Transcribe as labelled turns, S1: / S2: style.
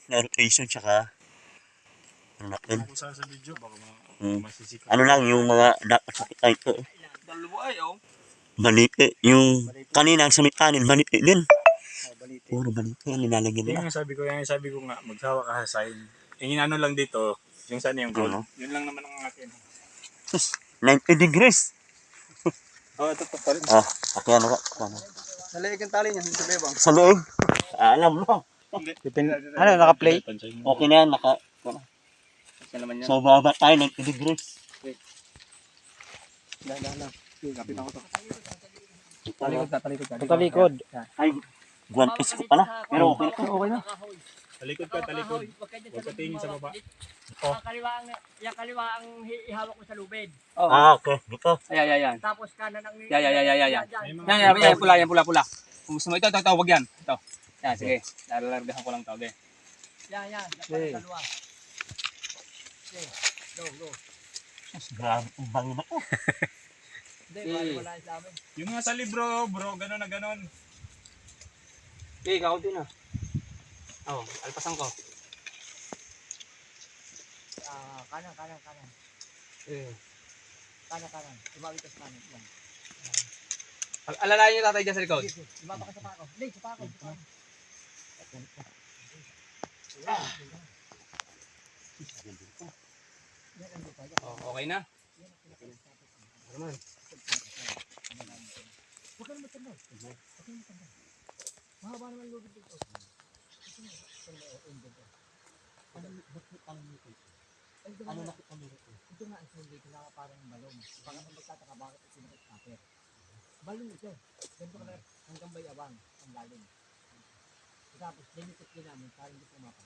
S1: na rotation tsaka ano natin.
S2: Kung saan sa video, baka masisika.
S1: Ano lang yung mga dapat makita ito.
S3: Dalawa ay oh.
S1: Balite. Yung kanina ang samit kanin, balite din.
S2: Balite.
S1: Puro balite yan nilalagyan
S2: Yan
S1: nila.
S2: yung sabi ko nga, magsawa ka sa sign. Yung ano lang dito, yung sana yung gold.
S1: Ano?
S2: Yun lang naman ang akin.
S1: 90 degrees.
S2: Oh, ito pa rin.
S1: Ah, okay ano ka?
S3: Nalaig ang tali niya, hindi sabi bang.
S1: Sa leeg. Alam mo.
S3: Ano, naka-play?
S1: Okay na yan, naka.
S3: Kasi naman yan.
S1: So, baba tayo 90 degrees.
S3: Dahan. Kapit ako to.
S1: Talikod.
S3: Talikod.
S1: Ay, guwantes ko pala. Pero okay na.
S3: Okay na.
S2: Talikod ka, talikod. Huwag ka tingin sa baba.
S4: Yung kaliwa ang ihawak mo sa lubid.
S1: Ah, okay. Dito.
S3: Ayan.
S4: Tapos kanan ang
S3: Yan.
S4: Yan.
S3: Yan, pula. Kung gusto mo, ito, wag yan. Ito. Yan, sige. Lalargahan ko lang ito, okay.
S4: Yan.
S3: Okay.
S4: Dalawa. Okay. Go.
S1: Grabe, ang bangin ako.
S4: Hindi, wala sa amin.
S2: Yung nga sa libro, bro, gano'n na gano'n.
S3: Okay, kaunti na. Oh, alpasan ko.
S4: Kanan.
S3: Okay.
S4: Kanan. Tumawid ka sa kanan. Yan.
S3: Alalayan niyo tatay dyan sa likod.
S4: Sige. Lumaba ka sa pako. Hindi, sa pako.
S3: Oh, okay na.
S4: Huwag ka naman tanda. Mahaba naman lubid dito. Ano nakita mo dito? Ito nga ang sulit na parang balon. Baka kung magtataka bakit ito na kapit. Balon ito. Ganito ka na hanggang bayabang ang lalim. Tapos limited din namin para hindi pumapa.